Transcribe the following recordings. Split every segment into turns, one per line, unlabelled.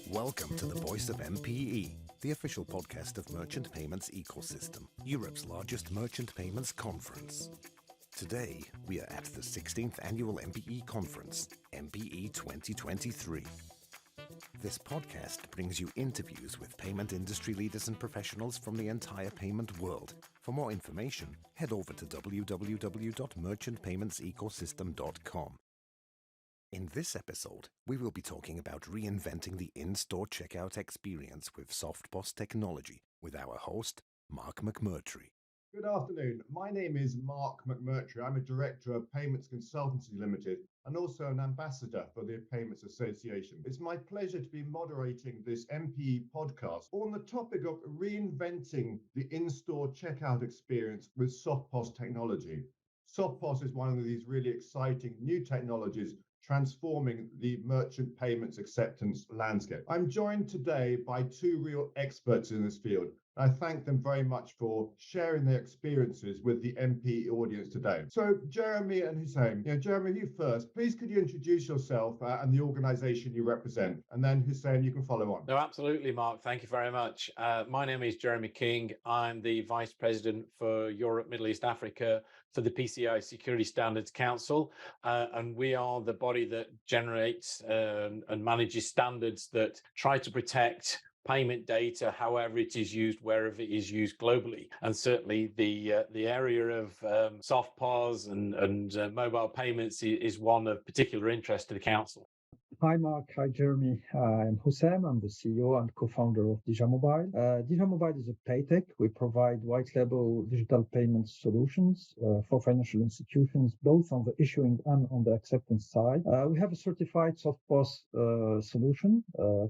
Welcome to the Voice of MPE, the official podcast of Merchant Payments Ecosystem, Europe's largest merchant payments conference. Today, we are at the 16th Annual MPE Conference, MPE 2023. This podcast brings you interviews with payment industry leaders and professionals from the entire payment world. For more information, head over to www.merchantpaymentsecosystem.com. In this episode, we will be talking about reinventing the in-store checkout experience with SoftPOS technology with our host, Mark McMurtrie.
Good afternoon. My name is Mark McMurtrie. I'm a director of Payments Consultancy Limited and also an ambassador for the Payments Association. It's my pleasure to be moderating this MPE podcast on the topic of reinventing the in-store checkout experience with SoftPOS technology. SoftPOS is one of these really exciting new technologies transforming the merchant payments acceptance landscape. I'm joined today by two real experts in this field. I thank them very much for sharing their experiences with the MPE audience today. So Jeremy and Houssem, Jeremy, you first. Please could you introduce yourself and the organization you represent? And then Houssem, you can follow on.
No, absolutely, Mark. Thank you very much. My name is Jeremy King. I'm the Vice President for Europe, Middle East, Africa for the PCI Security Standards Council. And we are the body that generates and manages standards that try to protect payment data, however it is used, wherever it is used globally. And certainly the area of SoftPOS and mobile payments is one of particular interest to the Council.
Hi, Mark. Hi, Jeremy. I'm Houssem. I'm the CEO and co-founder of dejamobile. Dejamobile is a paytech. We provide white-label digital payment solutions for financial institutions, both on the issuing and on the acceptance side. We have a certified SoftPOS solution,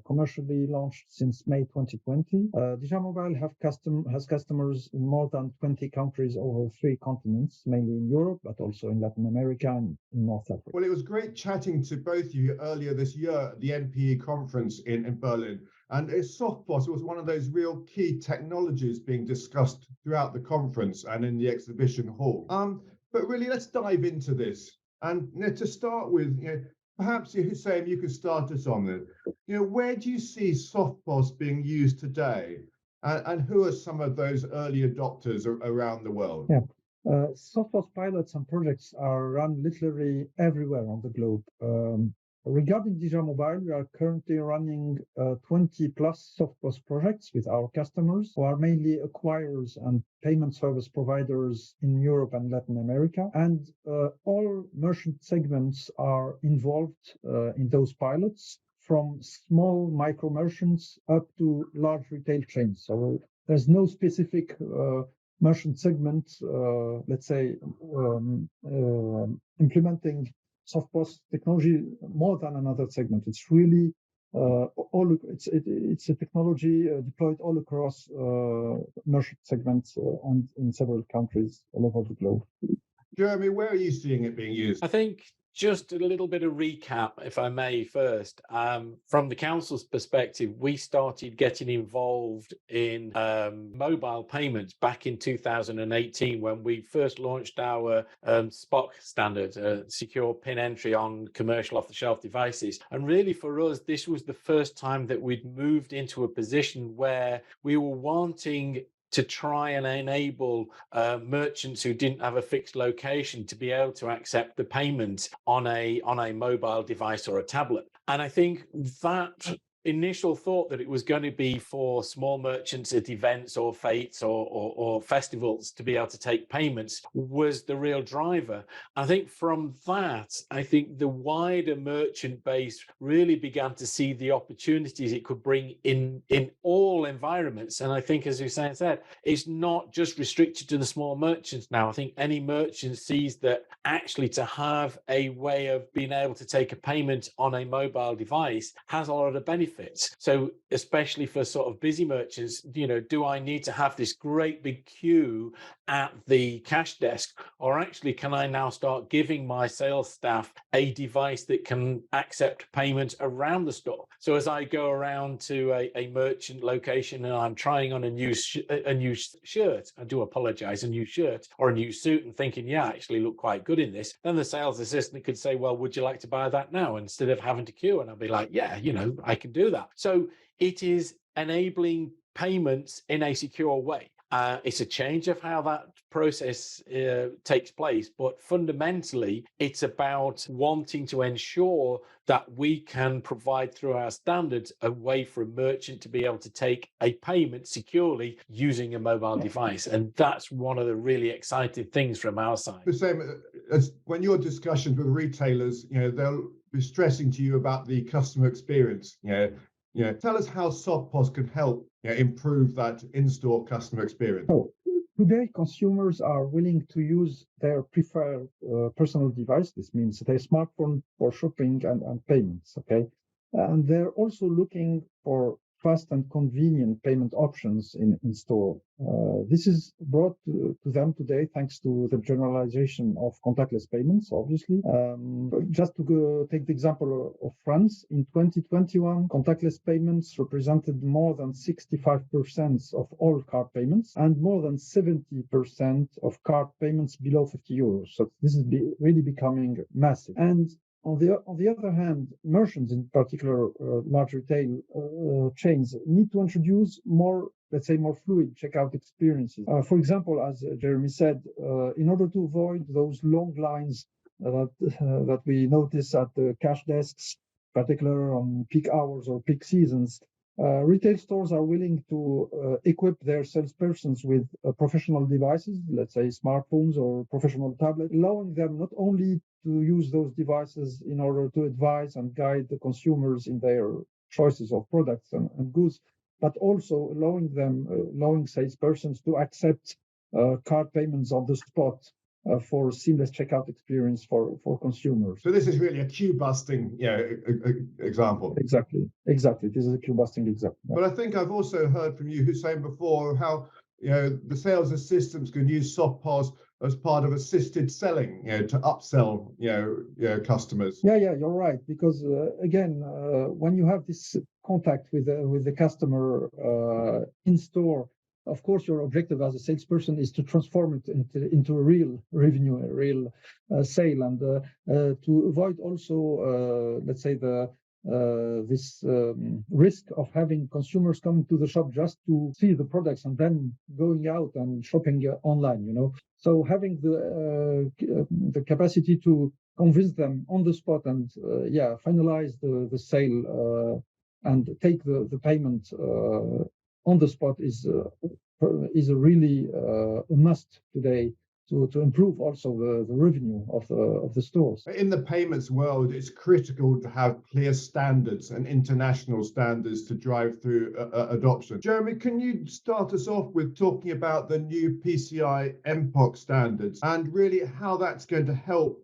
commercially launched since May 2020. Dejamobile has customers in more than 20 countries over 3 continents, mainly in Europe, but also in Latin America and in North Africa.
Well, it was great chatting to both of you earlier this year at the MPE conference in Berlin. And SoftPOS was one of those real key technologies being discussed throughout the conference and in the exhibition hall. But really, let's dive into this. And to start with, perhaps Houssem, you could start us on it. Where do you see SoftPOS being used today? And who are some of those early adopters around the world?
Yeah. SoftPOS pilots and projects are run literally everywhere on the globe. Regarding dejamobile, we are currently running 20 plus SoftPOS projects with our customers, who are mainly acquirers and payment service providers in Europe and Latin America. And all merchant segments are involved in those pilots, from small micro merchants up to large retail chains. So there's no specific merchant segment, implementing SoftPOS technology more than another segment. It's really it's a technology deployed all across merchant segments and in several countries all over the globe.
Jeremy, where are you seeing it being used?
I think just a little bit of recap, if I may, first. From the Council's perspective, we started getting involved in mobile payments back in 2018 when we first launched our SPOC standard, secure PIN entry on commercial off-the-shelf devices. And really for us, this was the first time that we'd moved into a position where we were wanting to try and enable merchants who didn't have a fixed location to be able to accept the payment on a mobile device or a tablet. And I think that initial thought that it was going to be for small merchants at events or fetes or festivals to be able to take payments was the real driver. I think from that, the wider merchant base really began to see the opportunities it could bring in all environments. And I think, as Houssem said, it's not just restricted to the small merchants now. I think any merchant sees that actually to have a way of being able to take a payment on a mobile device has a lot of benefits benefits. So especially for sort of busy merchants, do I need to have this great big queue at the cash desk, or actually can I now start giving my sales staff a device that can accept payments around the store? So as I go around to a merchant location and I'm trying on a new shirt, I do apologize, a new shirt or a new suit, and thinking, yeah, I actually look quite good in this, then the sales assistant could say, well, would you like to buy that now, instead of having to queue? And I'll be like, yeah, I can do that. So it is enabling payments in a secure way. It's a change of how that process takes place, but fundamentally, it's about wanting to ensure that we can provide through our standards a way for a merchant to be able to take a payment securely using a mobile device. And that's one of the really exciting things from our side.
The same as when your discussions with retailers, they'll be stressing to you about the customer experience. Tell us how SoftPOS can help improve that in-store customer experience.
So today, consumers are willing to use their preferred personal device. This means their smartphone for shopping and payments. Okay, and they're also looking for fast and convenient payment options in store. This is brought to them today thanks to the generalization of contactless payments, obviously. Just to take the example of France, in 2021, contactless payments represented more than 65% of all card payments and more than 70% of card payments below 50 euros. So this is really becoming massive. And on the other hand, merchants, in particular large retail chains, need to introduce more fluid checkout experiences. For example, as Jeremy said, in order to avoid those long lines that we notice at the cash desks, particularly on peak hours or peak seasons, retail stores are willing to equip their salespersons with professional devices, let's say smartphones or professional tablets, allowing them not only to use those devices in order to advise and guide the consumers in their choices of products and goods, but also allowing salespersons to accept card payments on the spot for seamless checkout experience for consumers.
So this is really a queue busting example.
Exactly. This is a queue busting example.
But I think I've also heard from you, Houssem, before how the sales assistants can use SoftPOS as part of assisted selling, to upsell, customers.
Yeah, you're right. Because again, when you have this contact with the customer in store, of course, your objective as a salesperson is to transform it into a real revenue, a real sale, and to avoid also, let's say, this risk of having consumers coming to the shop just to see the products and then going out and shopping online. So having the capacity to convince them on the spot and finalize the sale and take the payment on the spot is a really a must today to improve also the revenue of the stores.
In the payments world, it's critical to have clear standards and international standards to drive through adoption. Jeremy, can you start us off with talking about the new PCI MPoC standards and really how that's going to help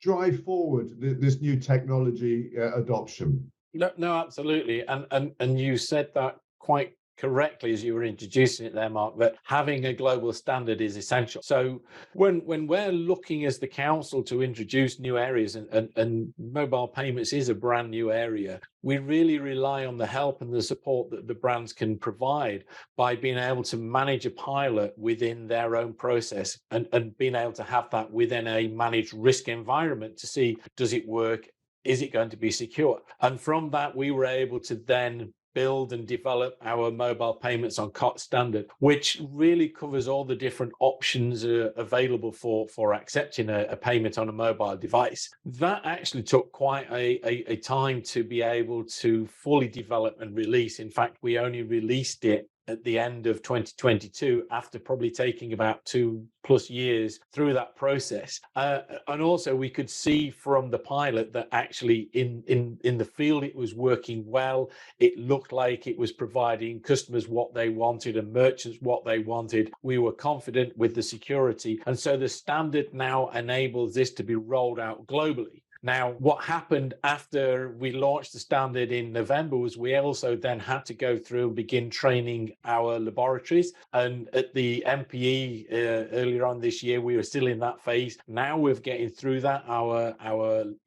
drive forward this new technology adoption?
No, absolutely. And you said that quite correctly as you were introducing it there, Mark, that having a global standard is essential. So when we're looking as the council to introduce new areas, and mobile payments is a brand new area, we really rely on the help and the support that the brands can provide by being able to manage a pilot within their own process and being able to have that within a managed risk environment to see, does it work? Is it going to be secure? And from that, we were able to then build and develop our mobile payments on COT standard, which really covers all the different options available for accepting a payment on a mobile device. That actually took quite a time to be able to fully develop and release. In fact, we only released it at the end of 2022, after probably taking about 2+ years through that process. And also we could see from the pilot that actually in the field it was working well. It looked like it was providing customers what they wanted and merchants what they wanted. We were confident with the security. And so the standard now enables this to be rolled out globally. Now, what happened after we launched the standard in November was we also then had to go through and begin training our laboratories. And at the MPE earlier on this year, we were still in that phase. Now we're getting through that. Our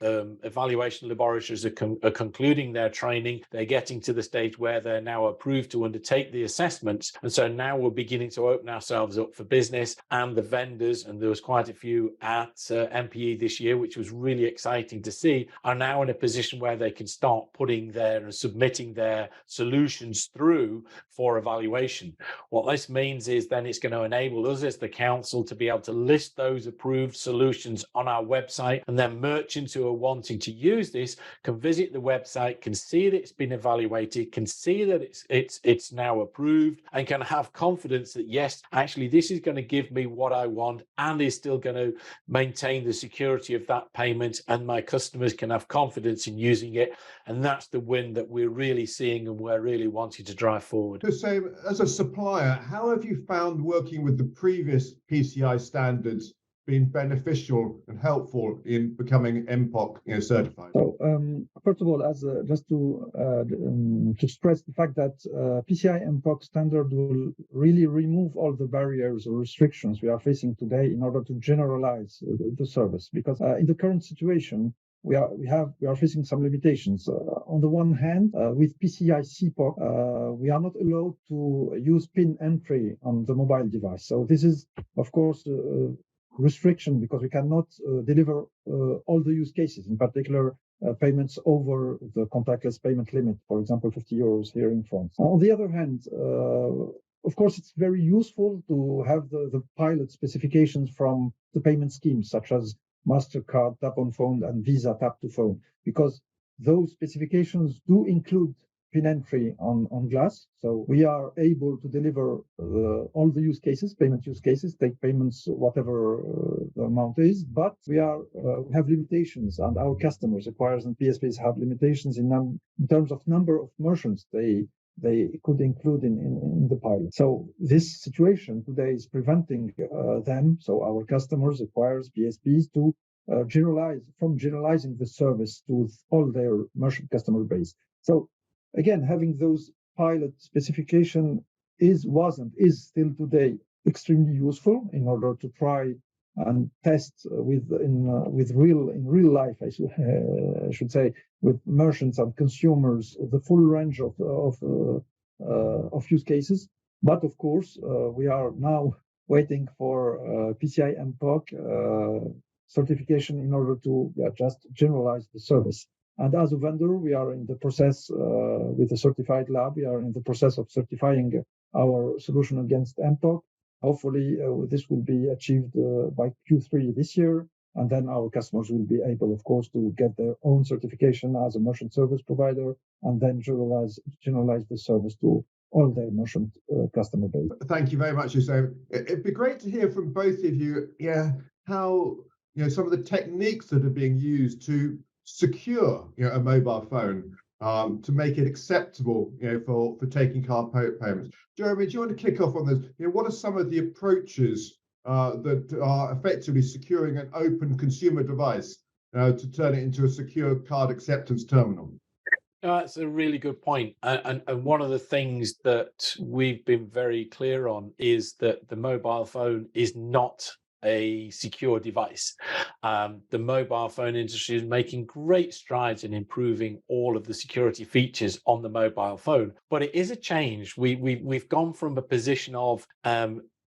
evaluation laboratories are concluding their training. They're getting to the stage where they're now approved to undertake the assessments. And so now we're beginning to open ourselves up for business, and the vendors, and there was quite a few at MPE this year, which was really exciting to see, are now in a position where they can start putting their and submitting their solutions through for evaluation. What this means is then it's going to enable us as the council to be able to list those approved solutions on our website, and then merchants who are wanting to use this can visit the website, can see that it's been evaluated, can see that it's now approved, and can have confidence that yes, actually this is going to give me what I want and is still going to maintain the security of that payment, and my customers can have confidence in using it. And that's the win that we're really seeing and we're really wanting to drive forward.
So as a supplier, how have you found working with the previous PCI standards been beneficial and helpful in becoming MPoC certified?
So first of all, as just to stress the fact that PCI MPoC standard will really remove all the barriers or restrictions we are facing today in order to generalize the service, because in the current situation we are facing some limitations. On the one hand, with PCI CPoC, we are not allowed to use PIN entry on the mobile device. So this is, of course, restriction, because we cannot deliver all the use cases, in particular payments over the contactless payment limit, for example, 50 euros here in France. On the other hand, of course, it's very useful to have the pilot specifications from the payment schemes, such as MasterCard, Tap on Phone, and Visa Tap to Phone, because those specifications do include PIN entry on glass. So we are able to deliver all the use cases, payment use cases, take payments, whatever the amount is, but we have limitations, and our customers, acquirers and PSPs, have limitations in terms of number of merchants they could include in the pilot. So this situation today is preventing them, so our customers, acquirers, PSPs, to generalizing the service to all their merchant customer base. So again, having those pilot specification was and is still today extremely useful in order to try and test in real life, I should say, with merchants and consumers, the full range of use cases. But of course, we are now waiting for PCI MPoC certification in order to just generalize the service. And as a vendor, we are in the process with a certified lab. We are in the process of certifying our solution against MPoC. Hopefully, this will be achieved by Q3 this year. And then our customers will be able, of course, to get their own certification as a merchant service provider, and then generalize the service to all their merchant customer base.
Thank you very much, Houssem. It'd be great to hear from both of you, how some of the techniques that are being used to secure a mobile phone to make it acceptable for taking card payments. Jeremy, do you want to kick off on this? What are some of the approaches that are effectively securing an open consumer device to turn it into a secure card acceptance terminal?
That's a really good point. And one of the things that we've been very clear on is that the mobile phone is not a secure device. The mobile phone industry is making great strides in improving all of the security features on the mobile phone, but it is a change. We've gone from a position of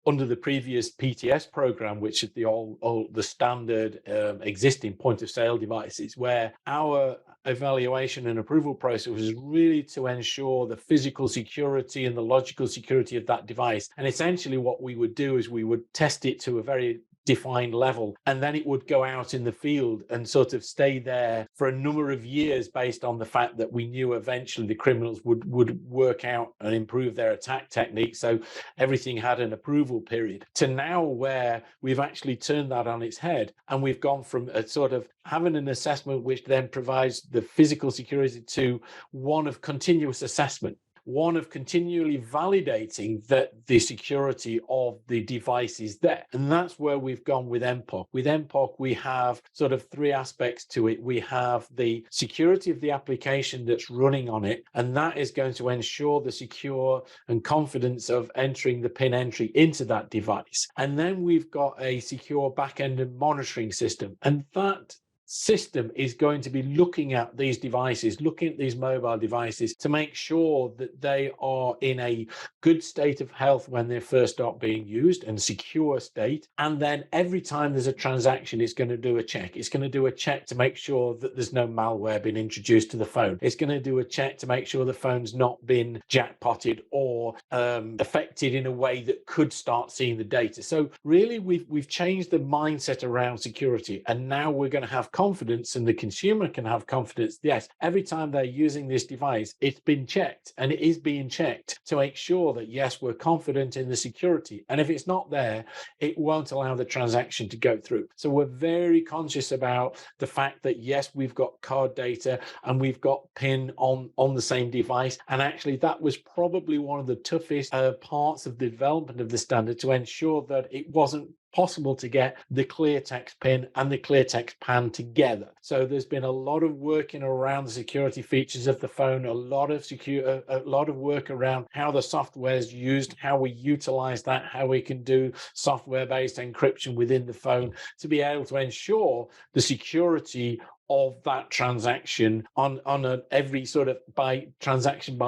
under the previous PTS program, which is the standard existing point of sale devices, where our evaluation and approval process was really to ensure the physical security and the logical security of that device. And essentially what we would do is we would test it to a very defined level, and then it would go out in the field and sort of stay there for a number of years, based on the fact that we knew eventually the criminals would work out and improve their attack techniques. So everything had an approval period, to now where we've actually turned that on its head, and we've gone from a sort of having an assessment which then provides the physical security to one of continuous assessment, one of continually validating that the security of the device is there. And that's where we've gone with MPoC. With MPoC, we have sort of three aspects to it. We have the security of the application that's running on it, and that is going to ensure the secure and confidence of entering the PIN entry into that device. And then we've got a secure back-end and monitoring system, and that system is going to be looking at these devices, looking at these mobile devices to make sure that they are in a good state of health when they first start being used and secure state. And then every time there's a transaction, it's going to do a check. It's going to do a check to make sure that there's no malware being introduced to the phone. It's going to do a check to make sure the phone's not been jackpotted or affected in a way that could start seeing the data. So really, we've changed the mindset around security, and now we're going to have confidence, and the consumer can have confidence. Yes, every time they're using this device, it's been checked, and it is being checked to make sure that yes, we're confident in the security. And if it's not there, it won't allow the transaction to go through. So we're very conscious about the fact that yes, we've got card data and we've got PIN on the same device. And actually, that was probably one of the toughest parts of the development of the standard, to ensure that it wasn't possible to get the clear text PIN and the clear text PAN together. So there's been a lot of working around the security features of the phone, a lot of work around how the software is used, how we utilize that, how we can do software-based encryption within the phone to be able to ensure the security of that transaction on an every sort of by transaction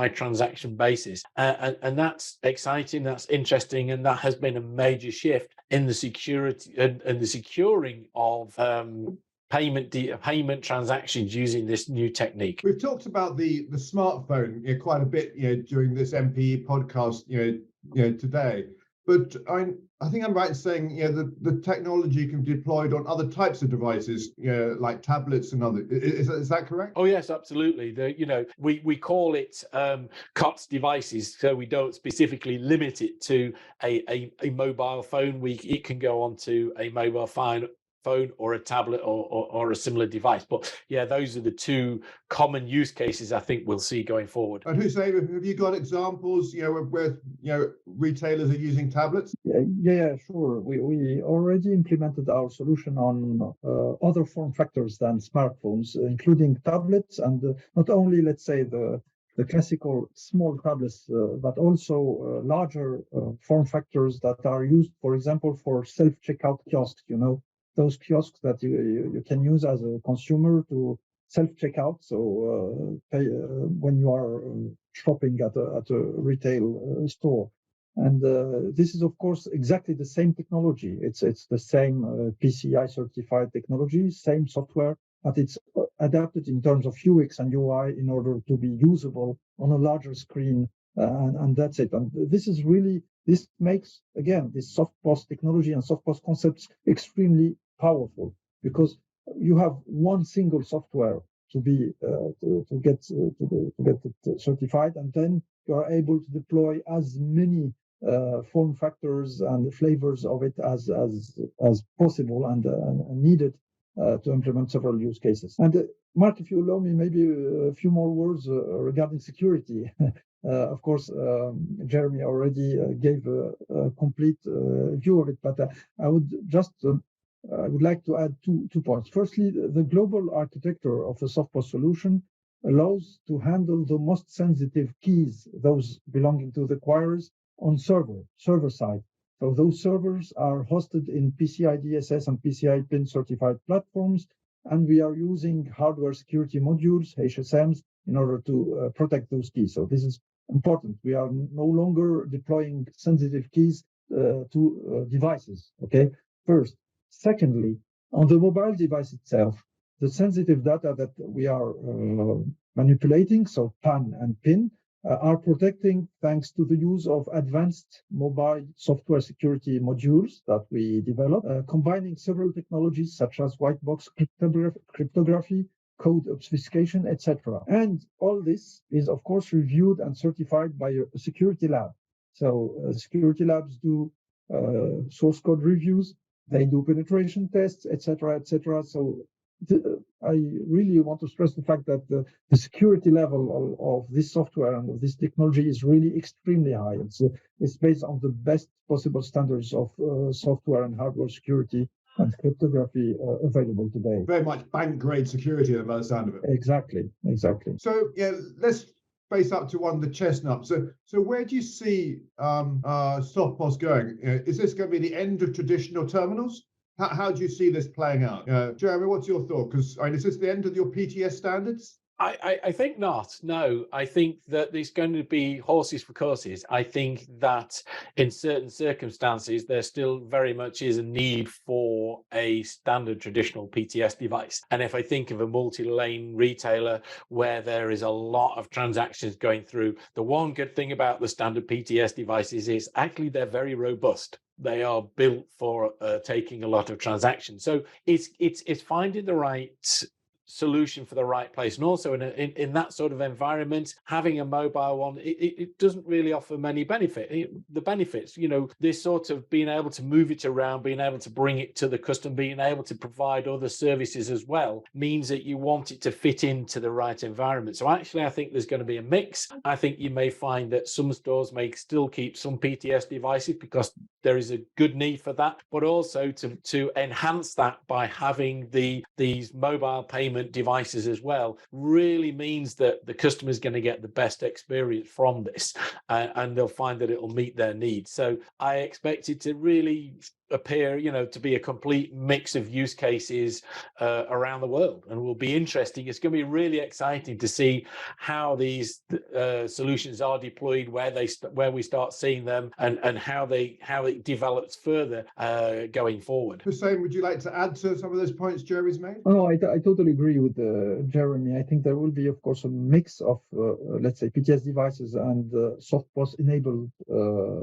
basis. And that's exciting, that's interesting, and that has been a major shift in the security and the securing of payment transactions using this new technique.
We've talked about the smartphone quite a bit during this MPE podcast today. But I think I'm right in saying the technology can be deployed on other types of devices, like tablets and other. Is that correct?
Oh yes, absolutely. We call it COTS devices, so we don't specifically limit it to a mobile phone. It can go onto a mobile phone or a tablet or a similar device. But yeah, those are the two common use cases I think we'll see going forward.
And Houssem, have you got examples, where retailers are using tablets?
Yeah, sure. We already implemented our solution on other form factors than smartphones, including tablets, and not only, let's say, the classical small tablets, but also larger form factors that are used, for example, for self-checkout kiosks, those kiosks that you can use as a consumer to self-checkout. So pay when you are shopping at a retail store. And this is, of course, exactly the same technology. It's the same PCI certified technology, same software, but it's adapted in terms of UX and UI in order to be usable on a larger screen. And that's it. And this makes, again, this SoftPOS technology and SoftPOS concepts extremely powerful, because you have one single software to be to get it certified, and then you are able to deploy as many form factors and flavors of it as possible and needed to implement several use cases. And Mark, if you allow me, maybe a few more words regarding security. Of course, Jeremy already gave a complete view of it, but I would just I would like to add two points. Firstly, the global architecture of the SoftPOS solution allows to handle the most sensitive keys, those belonging to the acquirers, on server side. So those servers are hosted in PCI DSS and PCI PIN certified platforms, and we are using hardware security modules, HSMs, in order to protect those keys. So this is important. We are no longer deploying sensitive keys to devices, okay? First. Secondly, on the mobile device itself, the sensitive data that we are manipulating, so PAN and PIN, are protecting thanks to the use of advanced mobile software security modules that we develop, combining several technologies such as white box cryptography, code obfuscation, etc. And all this is, of course, reviewed and certified by a security lab. So security labs do source code reviews, they do penetration tests, etc., etc. So I really want to stress the fact that the security level of this software and of this technology is really extremely high. It's based on the best possible standards of software and hardware security and cryptography available today.
Very much bank grade security, by the sound of it.
Exactly.
So yeah, let's face up to one of the chestnuts. So where do you see SoftPOS going? Is this going to be the end of traditional terminals? How do you see this playing out? Jeremy, what's your thought? Because is this the end of your PTS standards?
I think not. No, I think that there's going to be horses for courses. I think that in certain circumstances, there still very much is a need for a standard traditional PTS device. And if I think of a multi-lane retailer where there is a lot of transactions going through, the one good thing about the standard PTS devices is actually they're very robust. They are built for taking a lot of transactions. So it's finding the right solution for the right place, and also in that sort of environment, having a mobile one, it doesn't really offer many the benefits, this sort of being able to move it around, being able to bring it to the customer, being able to provide other services as well, means that you want it to fit into the right environment. So actually, I think there's going to be a mix. I think you may find that some stores may still keep some PTS devices because there is a good need for that, but also to enhance that by having these mobile payment devices as well really means that the customer is going to get the best experience from this, and they'll find that it'll meet their needs. So I expect it to really appear, to be a complete mix of use cases around the world, and will be interesting. It's going to be really exciting to see how these solutions are deployed, where we start seeing them, and how it develops further going forward.
Houssem, would you like to add to some of those points Jeremy's made?
No, I totally agree with Jeremy. I think there will be, of course, a mix of, let's say, PTS devices and SoftPOS enabled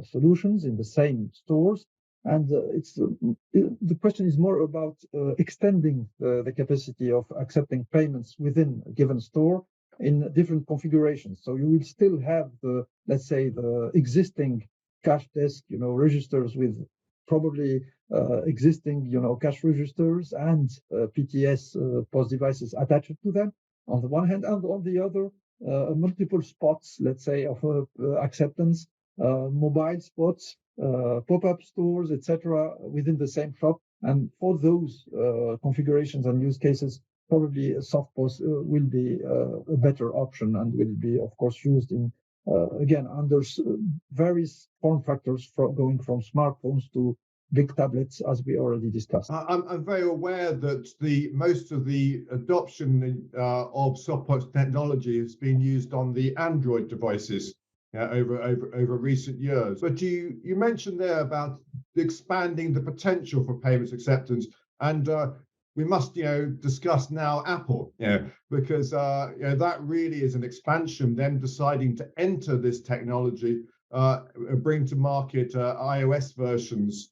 solutions in the same stores. And the question is more about extending the capacity of accepting payments within a given store in different configurations. So you will still have let's say, the existing cash desk, registers with probably existing, cash registers and PTS POS devices attached to them on the one hand, and on the other, multiple spots, let's say, of acceptance, mobile spots, pop-up stores, etc., within the same shop. And for those configurations and use cases, probably SoftPOS will be a better option, and will be, of course, used in again under various form factors, going from smartphones to big tablets, as we already discussed.
I'm very aware that most of the adoption of SoftPOS technology has been used on the Android devices over recent years. But you mentioned there about expanding the potential for payments acceptance, and we must discuss now Apple, because that really is an expansion, them deciding to enter this technology, bring to market iOS versions.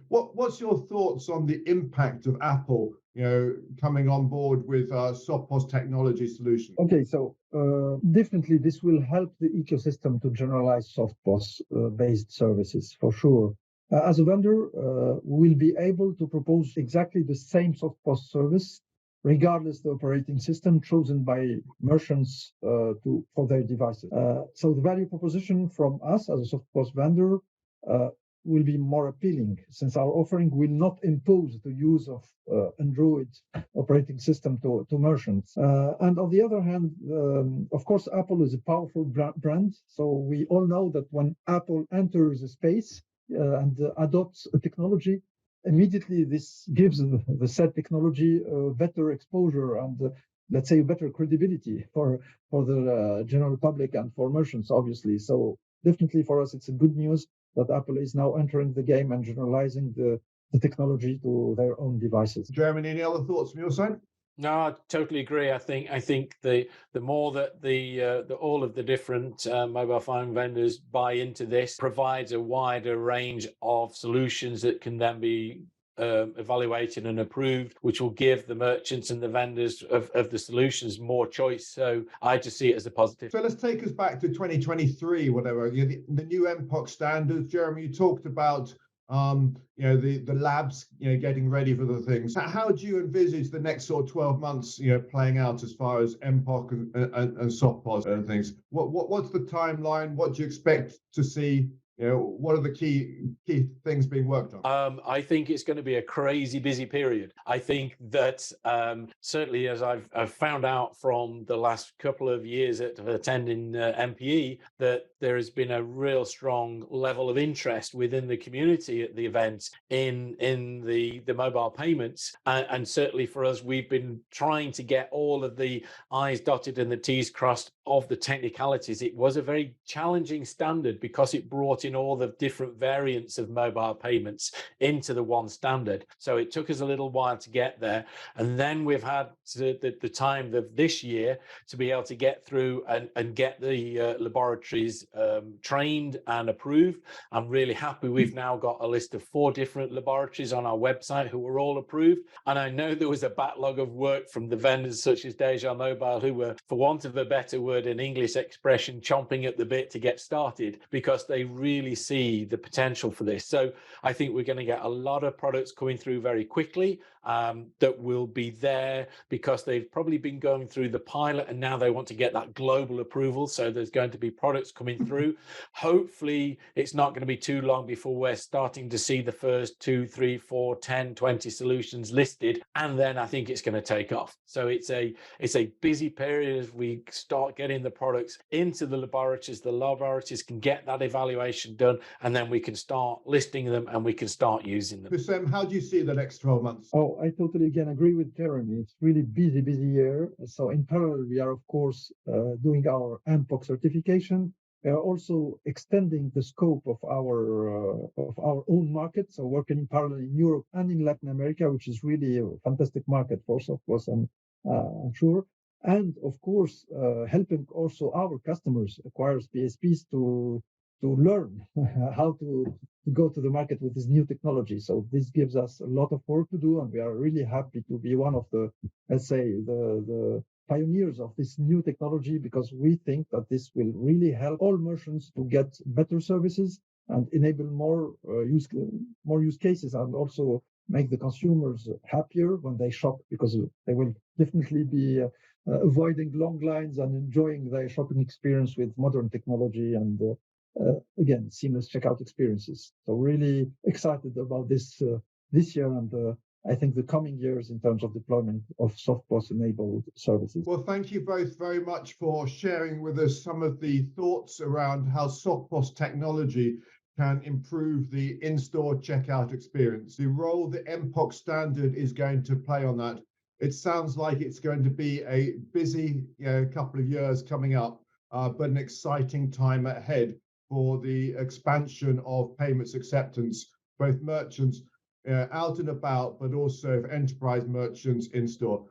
What's your thoughts on the impact of Apple, coming on board with SoftPOS technology solutions?
Okay, so definitely this will help the ecosystem to generalize SoftPOS based services for sure. As a vendor, we'll be able to propose exactly the same SoftPOS service, regardless the operating system chosen by merchants for their devices. So the value proposition from us as a SoftPOS vendor will be more appealing, since our offering will not impose the use of Android operating system to merchants. And on the other hand, of course, Apple is a powerful brand. So we all know that when Apple enters a space and adopts a technology, immediately this gives the said technology better exposure and let's say better credibility for the general public and for merchants, obviously. So definitely for us, it's a good news that Apple is now entering the game and generalizing the technology to their own devices.
Jeremy, any other thoughts from your side?
No, I totally agree. I think the more that the all of the different mobile phone vendors buy into this, provides a wider range of solutions that can then be evaluated and approved, which will give the merchants and the vendors of the solutions more choice. So I just see it as a positive.
So let's take us back to 2023, whatever, the new MPoC standards. Jeremy, you talked about the labs, getting ready for the things. How do you envisage the next sort of 12 months, playing out as far as MPoC and SoftPOS and things? What's the timeline? What do you expect to see? What are the key things being worked on?
I think it's going to be a crazy busy period. I think that certainly, as I've found out from the last couple of years of attending MPE, that there has been a real strong level of interest within the community at the event in the mobile payments, and certainly for us, we've been trying to get all of the I's dotted and the T's crossed of the technicalities. It was a very challenging standard because it brought in all the different variants of mobile payments into the one standard. So it took us a little while to get there. And then we've had the time of this year to be able to get through and get the laboratories trained and approved. I'm really happy we've now got a list of 4 different laboratories on our website who were all approved. And I know there was a backlog of work from the vendors such as dejamobile, who were, for want of a better word, an English expression, chomping at the bit to get started, because they really see the potential for this. So I think we're going to get a lot of products coming through very quickly that will be there because they've probably been going through the pilot and now they want to get that global approval. So there's going to be products coming through. Hopefully it's not going to be too long before we're starting to see the first 2, 3, 4, 10, 20 solutions listed, and then I think it's going to take off. So it's a busy period as we start getting the products into the laboratories. The laboratories can get that evaluation done, and then we can start listing them and we can start using them.
Houssem, how do you see the next 12 months?
Oh, I totally again agree with Jeremy. It's really busy year. So in parallel, we are of course doing our MPoC certification. We are also extending the scope of our own market. So working in parallel in Europe and in Latin America, which is really a fantastic market for SoftPOS, I'm sure. And of course, helping also our customers, acquirers, PSPs, to learn how to go to the market with this new technology. So this gives us a lot of work to do, and we are really happy to be one of the, let's say, the pioneers of this new technology, because we think that this will really help all merchants to get better services and enable more use cases, and also make the consumers happier when they shop, because they will definitely be avoiding long lines and enjoying their shopping experience with modern technology and again, seamless checkout experiences. So really excited about this year and I think the coming years in terms of deployment of SoftPOS enabled services.
Well, thank you both very much for sharing with us some of the thoughts around how SoftPOS technology can improve the in-store checkout experience, the role the MPoC standard is going to play on that. It sounds like it's going to be a busy couple of years coming up, but an exciting time ahead for the expansion of payments acceptance, both merchants out and about, but also for enterprise merchants in store.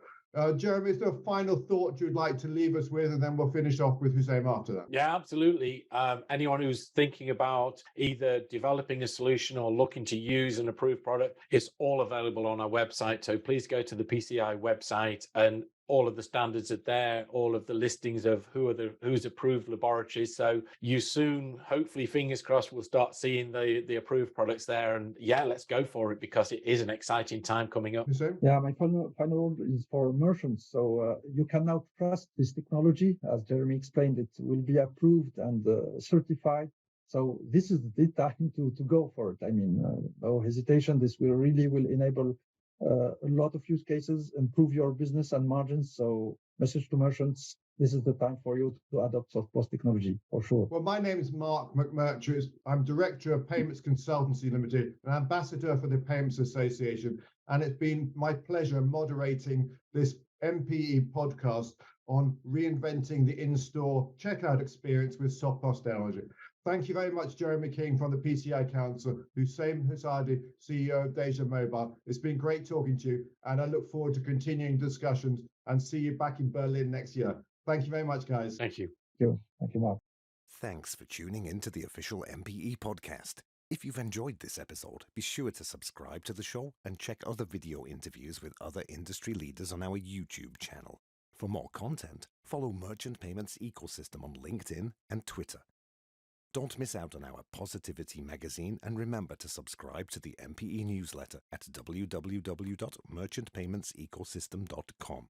Jeremy, is there a final thought you'd like to leave us with, and then we'll finish off with Houssem after that?
Yeah, absolutely. Anyone who's thinking about either developing a solution or looking to use an approved product, it's all available on our website. So please go to the PCI website, and all of the standards are there, all of the listings of who's approved laboratories. So you soon, hopefully, fingers crossed, will start seeing the approved products there. And yeah, let's go for it, because it is an exciting time coming up.
Yeah,
my final word is for merchants. So you can now trust this technology. As Jeremy explained, it will be approved and certified. So this is the time to go for it. I mean, no hesitation. This will enable a lot of use cases, improve your business and margins. So message to merchants, this is the time for you to adopt SoftPOS technology, for sure.
Well, my name is Mark McMurtrie. I'm Director of Payments Consultancy Limited, an ambassador for the Payments Association. And it's been my pleasure moderating this MPE podcast on reinventing the in-store checkout experience with SoftPOS technology. Thank you very much, Jeremy King from the PCI Council, Houssem Assadi, CEO of dejamobile. It's been great talking to you, and I look forward to continuing discussions and see you back in Berlin next year. Thank you very much, guys.
Thank you.
Thank you, Mark.
Thanks for tuning into the official MPE podcast. If you've enjoyed this episode, be sure to subscribe to the show and check other video interviews with other industry leaders on our YouTube channel. For more content, follow Merchant Payments Ecosystem on LinkedIn and Twitter. Don't miss out on our Positivity magazine, and remember to subscribe to the MPE newsletter at www.merchantpaymentsecosystem.com.